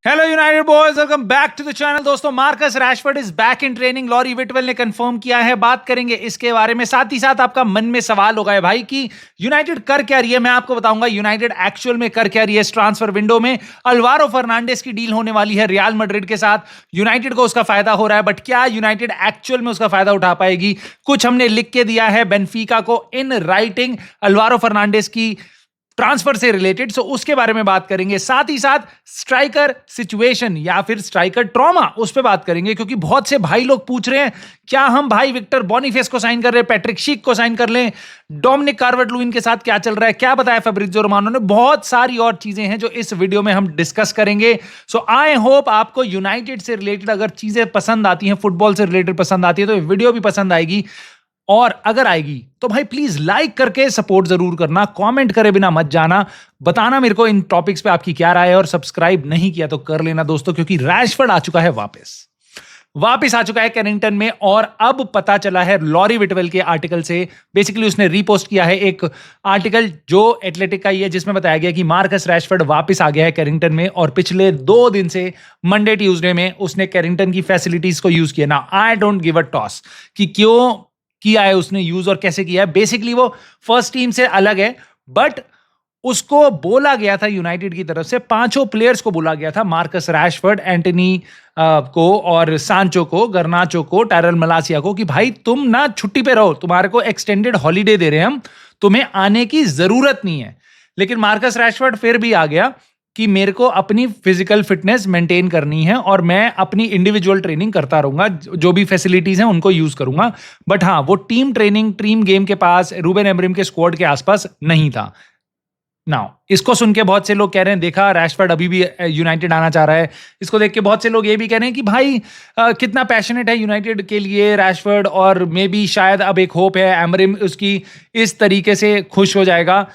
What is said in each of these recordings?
Hello United boys, welcome back to the channel. दोस्तों, Marcus Rashford is back in training. Laurie Whitwell ने confirm किया है। बात करेंगे इसके बारे में। साथ ही साथ आपका मन में सवाल होगा है भाई कि यूनाइटेड कर क्या रही है। मैं आपको बताऊंगा यूनाइटेड एक्चुअल में कर क्या रही है। इस ट्रांसफर विंडो में अल्वारो फर्नांडिस की डील होने वाली है रियल मैड्रिड के साथ। यूनाइटेड को उसका फायदा हो रहा है, बट क्या यूनाइटेड एक्चुअल में उसका फायदा उठा पाएगी? कुछ हमने लिख के दिया है बेनफिका को इन राइटिंग अल्वारो फर्नांडिस की ट्रांसफर से रिलेटेड, सो उसके बारे में बात करेंगे। साथ ही साथ स्ट्राइकर सिचुएशन या फिर स्ट्राइकर ट्रॉमा, उस पर बात करेंगे, क्योंकि बहुत से भाई लोग पूछ रहे हैं क्या हम भाई विक्टर बोनीफेस को साइन कर रहे हैं, पैट्रिक शीक को साइन कर लें, डोमिनिक कार्वर्ट-लुइन के साथ क्या चल रहा है, क्या बताया फैब्रिज़ियो रोमानो ने। बहुत सारी और चीजें हैं जो इस वीडियो में हम डिस्कस करेंगे। सो आई होप आपको यूनाइटेड से रिलेटेड अगर चीजें पसंद आती हैं, फुटबॉल से रिलेटेड पसंद आती है, तो ये वीडियो भी पसंद आएगी। और अगर आएगी तो भाई प्लीज लाइक करके सपोर्ट जरूर करना, कमेंट करे बिना मत जाना, बताना मेरे को इन टॉपिक्स पे आपकी क्या राय है। और सब्सक्राइब नहीं किया तो कर लेना दोस्तों, क्योंकि रैशफोर्ड आ चुका है वापस आ चुका है कैरिंगटन में। और अब पता चला है लॉरी विटवेल के आर्टिकल से, बेसिकली उसने रीपोस्ट किया है एक आर्टिकल जो एथलेटिक का ही है, जिसमें बताया गया कि मार्कस रैशफोर्ड वापस आ गया है कैरिंगटन में। और पिछले 2 दिन से मंडे ट्यूसडे में उसने कैरिंगटन की फैसिलिटीज को यूज किया। ना I don't give a toss कि क्यों किया है उसने यूज और कैसे किया है। बेसिकली वो फर्स्ट टीम से अलग है, बट उसको बोला गया था यूनाइटेड की तरफ से, 5 प्लेयर्स को बोला गया था, मार्कस रैशफोर्ड, एंटनी को और सांचो को, गर्नाचो को, टायरल मलासिया को, कि भाई तुम ना छुट्टी पे रहो, तुम्हारे को एक्सटेंडेड हॉलीडे दे रहे हैं हम, तुम्हें आने की जरूरत नहीं है। लेकिन मार्कस रैशफोर्ड फिर भी आ गया कि मेरे को अपनी फिजिकल फिटनेस मेंटेन करनी है और मैं अपनी इंडिविजुअल ट्रेनिंग करता रहूंगा, जो भी फैसिलिटीज हैं उनको यूज करूंगा। बट हाँ, वो टीम ट्रेनिंग, टीम गेम के पास, रूबेन एमरिम के स्क्वाड के आसपास नहीं था। नाउ इसको सुन के बहुत से लोग कह रहे हैं देखा रैशफोर्ड अभी भी यूनाइटेड आना चाह रहा है। इसको देख के बहुत से लोग ये भी कह रहे हैं कि भाई कितना पैशनेट है यूनाइटेड के लिए रैशफोर्ड, और मे बी शायद अब एक होप है एमरिम उसकी इस तरीके से खुश हो जाएगा।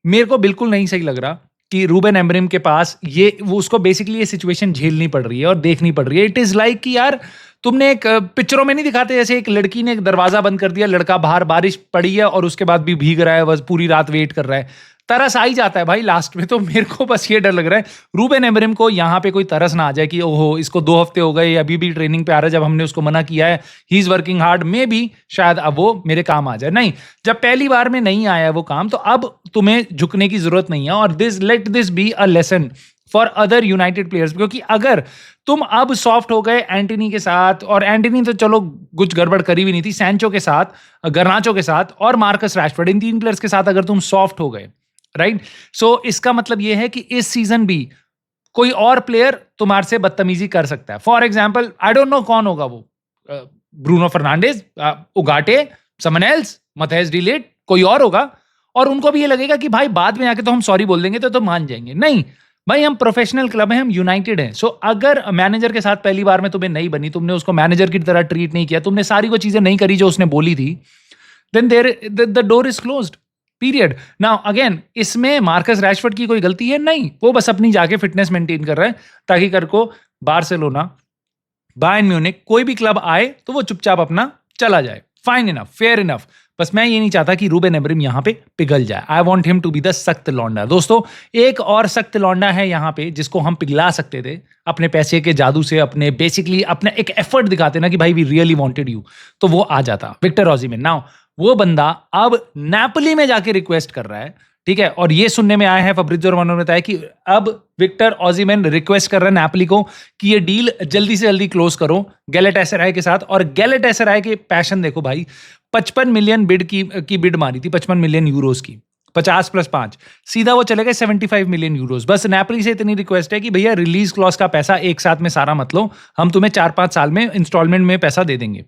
मेरे को बिल्कुल नहीं सही लग रहा कि रूबेन एमरिम के पास वो उसको बेसिकली ये सिचुएशन झेलनी पड़ रही है और देखनी पड़ रही है। इट इज लाइक कि यार तुमने एक पिक्चरों में नहीं दिखाते जैसे एक लड़की ने एक दरवाजा बंद कर दिया, लड़का बाहर, बारिश पड़ी है और उसके बाद भी भीग रहा है, बस पूरी रात वेट कर रहा है, तरस आ ही जाता है भाई लास्ट में। तो मेरे को बस ये डर लग रहा है रूबेन एमरिम को यहाँ पे कोई तरस ना आ जाए कि ओहो इसको 2 हफ्ते हो गए, अभी भी ट्रेनिंग पे आ रहा है, जब हमने उसको मना किया है, he is working hard, may be शायद अब वो मेरे काम आ जाए। नहीं, जब पहली बार में नहीं आया वो काम, तो अब तुम्हें झुकने की जरूरत नहीं है। और let this be a lesson for other United players, क्योंकि अगर तुम अब सॉफ्ट हो गए एंटनी के साथ, और एंटनी तो चलो कुछ गड़बड़ करी भी नहीं थी, सैंचो के साथ, गर्नाचो के साथ और मार्कस रैशफोर्ड, इन 3 प्लेयर्स के साथ अगर तुम सॉफ्ट हो गए, राइट, सो इसका मतलब यह है कि इस सीजन भी कोई और प्लेयर तुम्हारे से बदतमीजी कर सकता है। For example, I don't know कौन होगा वो, Bruno Fernandes, Ugarte, someone else, Matthijs de Ligt, कोई और होगा, और उनको भी ये लगेगा कि भाई बाद में आके तो हम सॉरी बोल देंगे तो मान जाएंगे। नहीं भाई, हम प्रोफेशनल क्लब हैं, हम यूनाइटेड हैं। सो अगर मैनेजर के साथ पहली बार में तुम्हें नहीं बनी, तुमने उसको मैनेजर की तरह ट्रीट नहीं किया, तुमने सारी वो चीजें नहीं करी जो उसने बोली थी, then the door is closed, period. Now again, इसमें मार्कस रैशफोर्ड की कोई गलती है नहीं, वो बस अपनी जाके फिटनेस मेंटेन कर रहा है ताकि कर को बार्सिलोना, बायर्न म्यूनिख, कोई भी क्लब आए तो वो चुपचाप अपना चला जाए। Fine enough, fair enough. बस मैं ये नहीं चाहता कि रूबेन एमरिम यहाँ पे पिघल जाए। I want him to be the सख्त लौंडा। दोस्तों, एक और सख्त लौंडा है यहाँ पे जिसको हम पिघला सकते थे अपने पैसे के जादू से, अपने बेसिकली अपना एक एफर्ट दिखाते ना कि भाई वी रियली वांटेड यू, तो वो आ जाता, विक्टर ओसिमेन। नाउ वो बंदा अब नेपोली में जाके रिक्वेस्ट कर रहा है, ठीक है, और ये सुनने में आया है, फैब्रिज़ियो रोमानो ने बताया कि अब विक्टर ओसिमेन रिक्वेस्ट कर रहा है नेपोली को कि ये डील जल्दी से जल्दी क्लोज करो गैलाटासराय के साथ। और गैलाटासराय के पैशन देखो भाई, 55 मिलियन बिड की बिड मारी थी, 55 मिलियन यूरोस की, 50 + 5, सीधा वो चले गए 75 मिलियन यूरोस। बस नेपोली से इतनी रिक्वेस्ट है कि भैया रिलीज क्लॉज का पैसा एक साथ में सारा मत लो, हम तुम्हें 4-5 साल में इंस्टॉलमेंट में पैसा दे देंगे,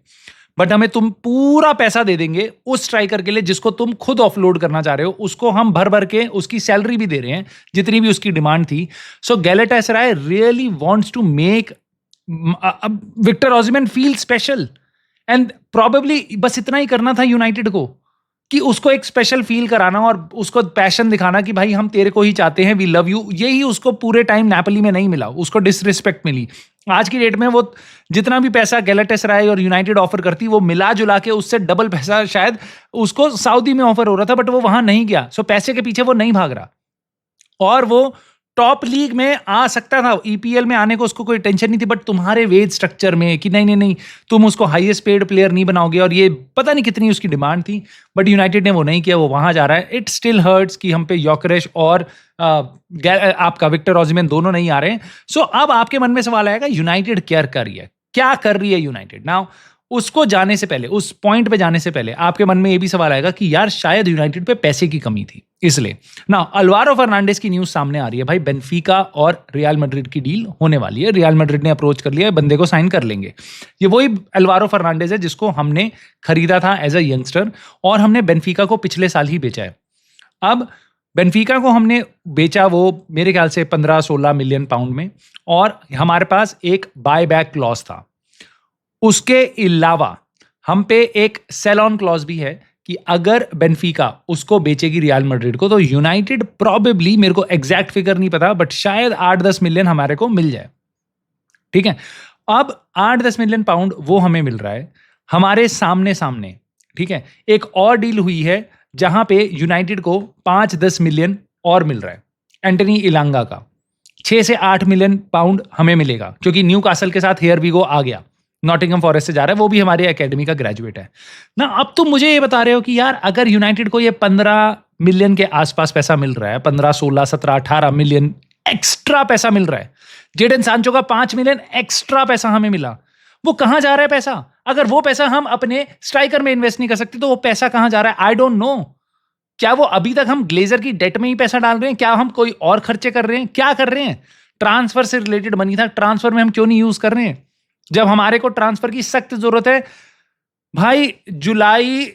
बट हमें तुम पूरा पैसा दे देंगे उस स्ट्राइकर के लिए जिसको तुम खुद ऑफलोड करना चाह रहे हो, उसको हम भर भर के उसकी सैलरी भी दे रहे हैं जितनी भी उसकी डिमांड थी। So Galatasaray really wants to make Victor Osimhen feel special, and probably बस इतना ही करना था यूनाइटेड को, कि उसको एक स्पेशल फील कराना और उसको पैशन दिखाना कि भाई हम तेरे को ही चाहते हैं, वी लव यू। यही उसको पूरे टाइम नेपोली में नहीं मिला, उसको डिसरिस्पेक्ट मिली। आज की डेट में वो जितना भी पैसा गैलाटासराय और यूनाइटेड ऑफर करती, वो मिला जुला के उससे डबल पैसा शायद उसको सऊदी में ऑफर हो रहा था, बट वो वहां नहीं गया। सो पैसे के पीछे वो नहीं भाग रहा, और वो टॉप लीग में आ सकता था, ईपीएल में आने को उसको कोई टेंशन नहीं थी, बट तुम्हारे वेज स्ट्रक्चर में कि नहीं नहीं नहीं, तुम उसको हाईएस्ट पेड प्लेयर नहीं बनाओगे, और ये पता नहीं कितनी उसकी डिमांड थी, बट यूनाइटेड ने वो नहीं किया, वो वहां जा रहा है। इट स्टिल हर्ट्स कि हम पे योकेरेश और आपका विक्टर ओसिमेन दोनों नहीं आ रहे हैं। सो अब आपके मन में सवाल आएगा, यूनाइटेड क्या कर रही है यूनाइटेड नाउ? उसको जाने से पहले, उस पॉइंट पे जाने से पहले आपके मन में ये भी सवाल आएगा कि यार शायद यूनाइटेड पे पैसे की कमी थी, इसलिए ना अल्वारो फर्नांडिस की न्यूज सामने आ रही है भाई, बेनफिका और रियल मैड्रिड की डील होने वाली है, रियल मैड्रिड ने अप्रोच कर लिया है, बंदे को साइन कर लेंगे। ये वही अल्वारो फर्नांडिस है जिसको हमने खरीदा था एज अ यंगस्टर, और हमने बेनफिका को पिछले साल ही बेचा है। अब बेनफिका को हमने बेचा वो मेरे ख्याल से 15-16 मिलियन पाउंड में, और हमारे पास एक बाय बैक क्लॉज था। उसके अलावा हम पे एक सेल ऑन क्लॉज भी है कि अगर बेनफिका उसको बेचेगी रियल मैड्रिड को, तो यूनाइटेड प्रोबेबली, मेरे को एग्जैक्ट फिगर नहीं पता, बट शायद 8-10 मिलियन हमारे को मिल जाए। ठीक है, अब 8-10 मिलियन पाउंड वो हमें मिल रहा है हमारे सामने सामने। ठीक है, एक और डील हुई है जहां पे यूनाइटेड को 5-10 मिलियन और मिल रहा है, एंटनी इलांगा का 6 से 8 मिलियन पाउंड हमें मिलेगा, क्योंकि न्यू कासल के साथ हेयर वीगो आ गया, नॉटिंघम फॉरेस्ट से जा रहा है, वो भी हमारी एकेडमी का ग्रेजुएट है ना। अब तुम मुझे ये बता रहे हो कि यार अगर यूनाइटेड को ये 15 मिलियन के आसपास पैसा मिल रहा है, 15, 16, 17, 18 मिलियन एक्स्ट्रा पैसा मिल रहा है, जेडन सांचो का 5 मिलियन एक्स्ट्रा पैसा हमें मिला, वो कहां जा रहा है पैसा? अगर वो पैसा हम अपने स्ट्राइकर में इन्वेस्ट नहीं कर सकते, तो वो पैसा कहां जा रहा है? आई डोंट नो। क्या वो अभी तक हम ग्लेजर की डेट में ही पैसा डाल रहे हैं? क्या हम कोई और खर्चे कर रहे हैं? क्या कर रहे हैं? ट्रांसफर से रिलेटेड मनी था, ट्रांसफर में हम क्यों नहीं यूज कर रहे हैं जब हमारे को ट्रांसफर की सख्त जरूरत है? भाई जुलाई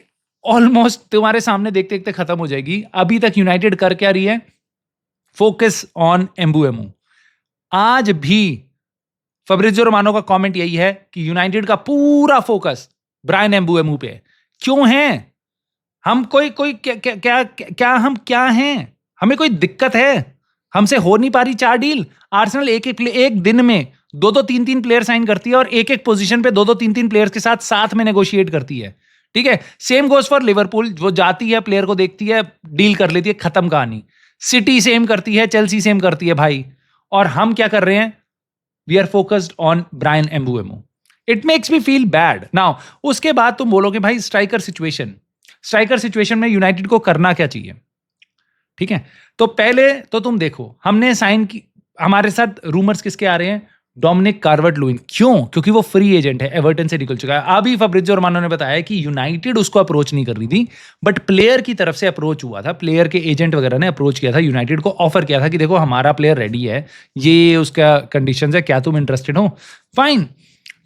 ऑलमोस्ट तुम्हारे सामने देखते देखते खत्म हो जाएगी, अभी तक यूनाइटेड कर क्या रही है? Focus on Mbeumo. आज भी फब्रिजियो रोमानो का कमेंट यही है कि यूनाइटेड का पूरा फोकस ब्रायन एम्बुएमो पे है। क्यों है? हम कोई कोई क्या क्या क्या, क्या हम क्या हैं? हमें कोई दिक्कत है? हमसे हो नहीं पा रही 4 डील। आर्सेनल एक दिन में 2-2, 3-3 प्लेयर साइन करती है, और एक एक पोजीशन पे 2-2, 3-3 प्लेयर्स के साथ में नेगोशिएट करती है। ठीक है, सेम गोज फॉर लिवरपूल, वो जाती है, प्लेयर को देखती है, डील कर लेती है, खत्म कहानी। सिटी सेम करती है, चेल्सी सेम करती है भाई, और हम क्या कर रहे हैं? We are focused on Bryan Mbeumo. It makes me feel bad. Now उसके बाद तुम बोलोगे भाई स्ट्राइकर सिचुएशन में यूनाइटेड को करना क्या चाहिए? ठीक है, तो पहले तो तुम देखो, हमने साइन की, हमारे साथ रूमर्स किसके आ रहे हैं? डोमिनिक कार्वर्ट-लुइन। क्यों? क्योंकि वो फ्री एजेंट है, एवर्टन से निकल चुका है। अभी फब्रिजियो रोमानो ने बताया कि यूनाइटेड उसको अप्रोच नहीं कर रही थी, बट प्लेयर की तरफ से अप्रोच हुआ था, प्लेयर के एजेंट वगैरह ने अप्रोच किया था, यूनाइटेड को ऑफर किया था कि देखो हमारा प्लेयर रेडी है, ये उसका कंडीशंस है, क्या तुम इंटरेस्टेड हो? फाइन,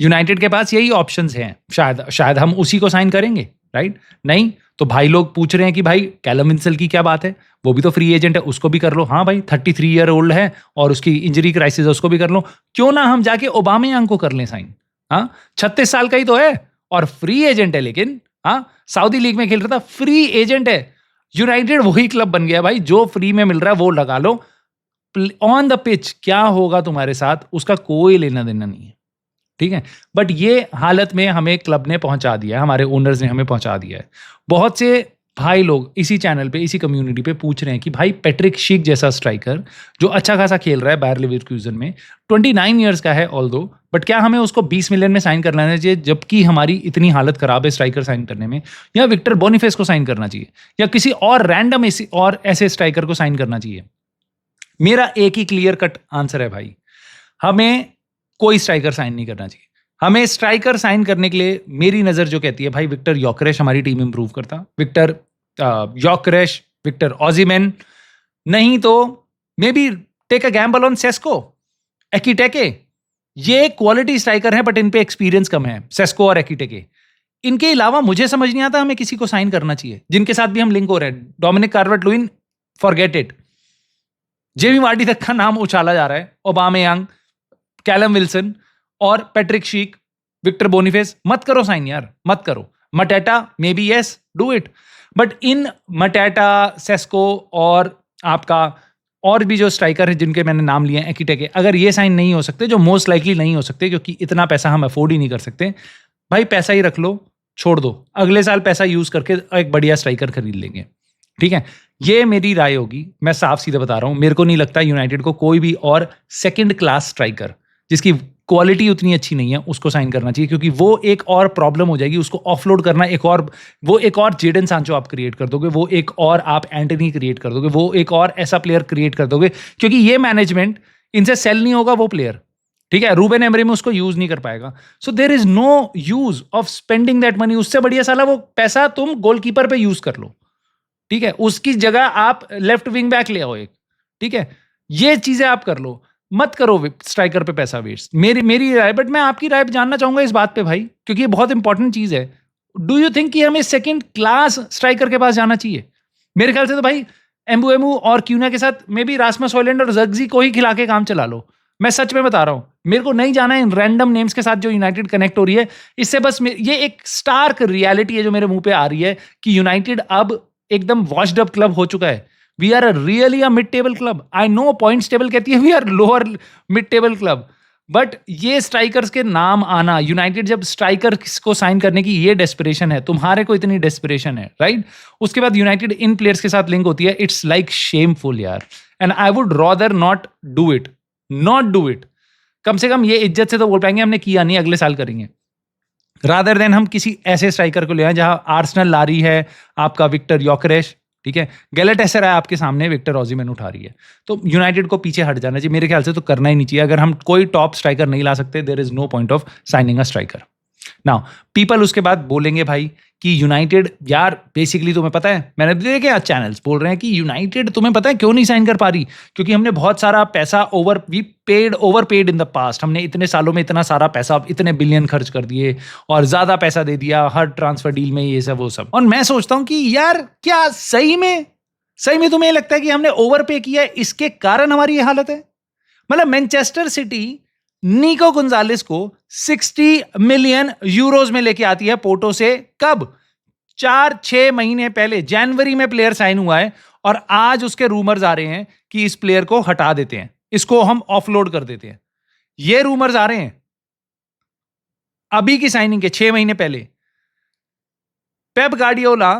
यूनाइटेड के पास यही ऑप्शंस हैं, शायद हम उसी को साइन करेंगे, राइट? नहीं तो भाई लोग पूछ रहे हैं कि भाई कैलम विंसेल की क्या बात है, वो भी तो फ्री एजेंट है, उसको भी कर लो। हाँ भाई, 33 ईयर ओल्ड है और उसकी इंजरी क्राइसिस है, उसको भी कर लो। क्यों ना हम जाके ओबामेयांग को कर लें साइन? हाँ, 36 साल का ही तो है और फ्री एजेंट है, लेकिन हाँ सऊदी लीग में खेल रहा था, फ्री एजेंट है। यूनाइटेड वही क्लब बन गया भाई, जो फ्री में मिल रहा है वो लगा लो। ऑन द पिच क्या होगा तुम्हारे साथ, उसका कोई लेना देना नहीं है, ठीक है? बट ये हालत में हमें क्लब ने पहुंचा दिया है, हमारे ओनर्स ने हमें पहुंचा दिया है। बहुत से भाई लोग इसी चैनल पे, इसी कम्युनिटी पे पूछ रहे हैं कि भाई पैट्रिक शीक जैसा स्ट्राइकर जो अच्छा खासा खेल रहा है बायर लेवरकुसेन में, 29 इयर्स का है ऑल्दो, बट क्या हमें उसको 20 मिलियन में साइन कर लेना चाहिए जबकि हमारी इतनी हालत खराब है स्ट्राइकर साइन करने में? या विक्टर बोनिफेस को साइन करना चाहिए, या किसी और रैंडम ऐसे स्ट्राइकर को साइन करना चाहिए? मेरा एक ही क्लियर कट आंसर है भाई, हमें कोई स्ट्राइकर साइन नहीं करना चाहिए। हमें स्ट्राइकर साइन करने के लिए मेरी नजर जो कहती है भाई, विक्टर योकेरेश हमारी टीम इंप्रूव करता, विक्टर योकेरेश, विक्टर ओसिमेन, नहीं तो maybe take a gamble on Sesko, Ekitike. ये क्वालिटी स्ट्राइकर है बट इन पे एक्सपीरियंस कम है, सेस्को और एकिटेके। इनके अलावा मुझे समझ नहीं आता हमें किसी को साइन करना चाहिए जिनके साथ भी हम लिंक हो रहे हैं। Dominic Calvert Lewin, forget it. Jamie Vardy तक का नाम उछाला जा रहा है, ओबामेयांग, कैलम विल्सन और पैट्रिक शीक, विक्टर बोनिफेस, मत करो साइन यार, मत करो। Mateta maybe yes, do it, but इन मटेटा, सेस्को और आपका और भी जो स्ट्राइकर है जिनके मैंने नाम लिए हैं, एकिटेके, अगर ये साइन नहीं हो सकते, जो मोस्ट लाइकली नहीं हो सकते क्योंकि इतना पैसा हम अफोर्ड ही नहीं कर सकते, भाई पैसा ही रख लो, छोड़ दो, अगले साल पैसा यूज करके एक बढ़िया स्ट्राइकर खरीद लेंगे, ठीक है? ये मेरी राय होगी, मैं साफ सीधा बता रहा हूं, मेरे को नहीं लगता यूनाइटेड को कोई भी और सेकंड क्लास स्ट्राइकर जिसकी क्वालिटी उतनी अच्छी नहीं है उसको साइन करना चाहिए, क्योंकि वो एक और प्रॉब्लम हो जाएगी। उसको ऑफलोड करना वो एक और जेडन सांचो आप क्रिएट कर दोगे, वो एक और आप एंटनी क्रिएट कर दोगे, वो एक और ऐसा प्लेयर क्रिएट कर दोगे, क्योंकि ये मैनेजमेंट इनसे सेल नहीं होगा वो प्लेयर, ठीक है। रूबेन एमरी में उसको यूज नहीं कर पाएगा। So there is no use of spending that money. उससे बढ़िया साला वो पैसा तुम गोलकीपर पे यूज कर लो, ठीक है। उसकी जगह आप लेफ्ट विंग बैक ले आओ एक, ठीक है। ये चीजें आप कर लो, मत करो स्ट्राइकर पे पैसा वेस्ट। मेरी राय, बट मैं आपकी राय जानना चाहूंगा इस बात पे भाई, क्योंकि ये बहुत इंपॉर्टेंट चीज है। डू यू थिंक कि हमें सेकंड क्लास स्ट्राइकर के पास जाना चाहिए? मेरे ख्याल से तो भाई एम्बुएमू और क्यूना के साथ मे बी रासमस हॉयलैंड और जग्जी को ही खिला के काम चला लो। मैं सच में बता रहा हूं, मेरे को नहीं जाना है इन रैंडम नेम्स के साथ जो यूनाइटेड कनेक्ट हो रही है। इससे बस ये एक स्टार्क रियलिटी है जो मेरे मुंह पे आ रही है कि यूनाइटेड अब एकदम वॉश्ड अप क्लब हो चुका है। We are really a mid table club. I know points table कहती है we are lower mid table club, but ये स्ट्राइकर्स के नाम आना, यूनाइटेड जब स्ट्राइकर को साइन करने की ये डेस्परेशन है, तुम्हारे को इतनी डेस्परेशन है, राइट? उसके बाद यूनाइटेड इन प्लेयर्स के साथ लिंक होती है, इट्स लाइक शेमफुल यार। And I would rather not do it. कम से कम ये इज्जत से तो बोल पाएंगे हमने किया नहीं, अगले साल करेंगे, रादर देन हम किसी ऐसे स्ट्राइकर को ले आए जहां आर्सेनल ला रही है आपका विक्टर योकेरेश, ठीक है, गैलेटासराय आपके सामने विक्टर ओसिमेन उठा रही है। तो यूनाइटेड को पीछे हट जाना चाहिए, मेरे ख्याल से तो करना ही नहीं चाहिए। अगर हम कोई टॉप स्ट्राइकर नहीं ला सकते, there is no point of signing a striker. Now people उसके बाद बोलेंगे भाई कि यूनाइटेड, यार बेसिकली तुम्हें पता है, मैंने देखे आज चैनल्स बोल रहे हैं कि यूनाइटेड तुम्हें पता है क्यों नहीं साइन कर पा रही, क्योंकि हमने बहुत सारा पैसा over paid in the past. हमने इतने सालों में इतना सारा पैसा, इतने बिलियन खर्च कर दिए और ज्यादा पैसा दे दिया हर ट्रांसफर डील में, ये सब वो सब। और मैं सोचता हूं कि यार क्या सही में तुम्हें लगता है कि हमने ओवर पे किया है, इसके कारण हमारी ये हालत है? मतलब मैनचेस्टर सिटी निको गोंजालेस को 60 मिलियन यूरोज में लेके आती है पोर्टो से, कब? 4-6 महीने पहले, जनवरी में प्लेयर साइन हुआ है, और आज उसके रूमर्स आ रहे हैं कि इस प्लेयर को हटा देते हैं, इसको हम ऑफलोड कर देते हैं। ये रूमर्स आ रहे हैं अभी की साइनिंग के 6 महीने पहले। पेप गार्डियोला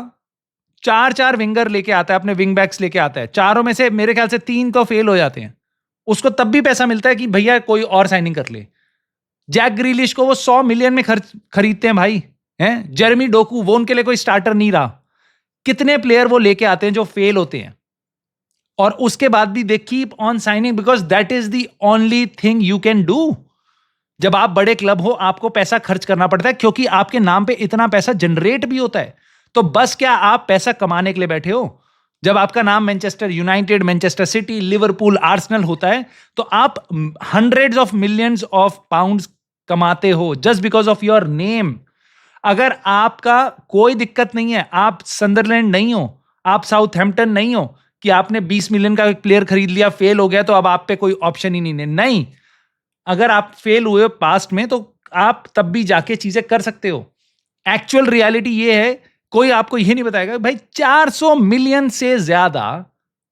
4 विंगर लेके आता है, अपने विंग बैक्स लेके आता है, चारों में से मेरे ख्याल से 3 तो फेल हो जाते हैं, उसको तब भी पैसा मिलता है कि भैया कोई और साइनिंग कर ले। जैक ग्रीलिश को वो 100 मिलियन में खरीदते हैं भाई, हैं? जेरेमी डोकू, वो उनके लिए कोई स्टार्टर नहीं रहा। कितने प्लेयर वो लेके आते हैं जो फेल होते हैं, और उसके बाद भी they keep on signing because that is the only thing you can do. जब आप बड़े क्लब हो आपको पैसा खर्च करना पड़ता है, क्योंकि आपके नाम पे इतना पैसा जनरेट भी होता है। तो बस क्या आप पैसा कमाने के लिए बैठे हो? जब आपका नाम Manchester United, Manchester city, Liverpool, Arsenal होता है, तो आप hundreds of millions of pounds कमाते हो just because of your name. अगर आपका कोई दिक्कत नहीं है, आप संदरलैंड नहीं हो, आप साउथहैम्पटन नहीं हो कि आपने 20 मिलियन का एक प्लेयर खरीद लिया, फेल हो गया तो अब आप पे कोई ऑप्शन ही नहीं है। नहीं, अगर आप फेल हुए पास्ट में तो आप तब भी जाके चीजें कर सकते हो। एक्चुअल रियलिटी ये है, कोई आपको ये नहीं बताएगा भाई 400 मिलियन से ज्यादा,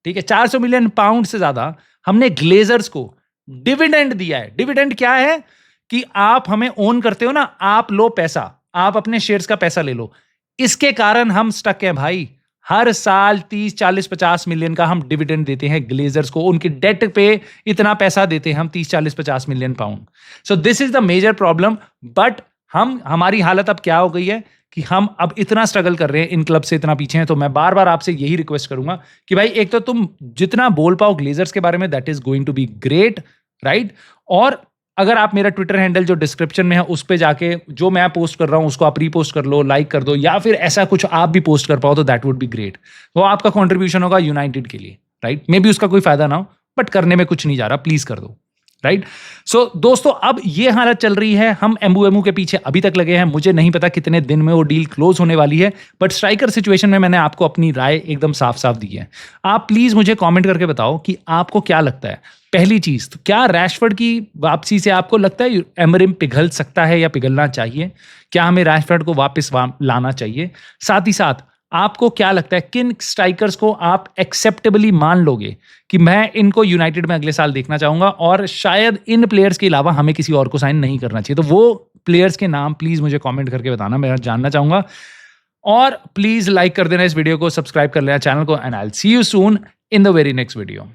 ठीक है, 400 मिलियन पाउंड से ज्यादा हमने ग्लेजर्स को डिविडेंड दिया है। डिविडेंड क्या है कि आप हमें ओन करते हो ना, आप लो पैसा, आप अपने शेयर्स का पैसा ले लो। इसके कारण हम स्टक हैं भाई। हर साल 30, 40, 50 मिलियन का हम डिविडेंड देते हैं ग्लेजर्स को, उनकी डेट पे इतना पैसा देते हैं हम, 30, 40, 50 million pound. So this is the major problem. But हमारी हालत अब क्या हो गई है कि हम अब इतना स्ट्रगल कर रहे हैं, इन क्लब से इतना पीछे हैं। तो मैं बार बार आपसे यही रिक्वेस्ट करूंगा कि भाई एक तो तुम जितना बोल पाओ ग्लेजर्स के बारे में, that is going to be great, right? और अगर आप मेरा ट्विटर हैंडल जो डिस्क्रिप्शन में है उस पे जाके जो मैं पोस्ट कर रहा हूं उसको आप रीपोस्ट कर लो, लाइक कर दो, या फिर ऐसा कुछ आप भी पोस्ट कर पाओ तो दैट वुड बी ग्रेट। वो आपका कॉन्ट्रीब्यूशन होगा यूनाइटेड के लिए, राइट? मे बी उसका कोई फायदा ना हो, बट करने में कुछ नहीं जा रहा, प्लीज कर दो, राइट? सो दोस्तों अब ये हालत चल रही है, हम एम्बुएमू के पीछे अभी तक लगे हैं। मुझे नहीं पता कितने दिन में वो डील क्लोज होने वाली है, बट स्ट्राइकर सिचुएशन में मैंने आपको अपनी राय एकदम साफ साफ दी है। आप प्लीज मुझे कमेंट करके बताओ कि आपको क्या लगता है। पहली चीज तो क्या रैशफोर्ड की वापसी से आपको लगता है एमरिम पिघल सकता है या पिघलना चाहिए? क्या हमें रैशफोर्ड को वापस लाना चाहिए? साथ ही साथ आपको क्या लगता है किन स्ट्राइकर्स को आप एक्सेप्टेबली मान लोगे कि मैं इनको यूनाइटेड में अगले साल देखना चाहूंगा, और शायद इन प्लेयर्स के अलावा हमें किसी और को साइन नहीं करना चाहिए? तो वो प्लेयर्स के नाम प्लीज मुझे कमेंट करके बताना, मैं जानना चाहूंगा। और प्लीज लाइक कर देना इस वीडियो को, सब्सक्राइब कर लेना चैनल को, and I will see you soon in the very next video.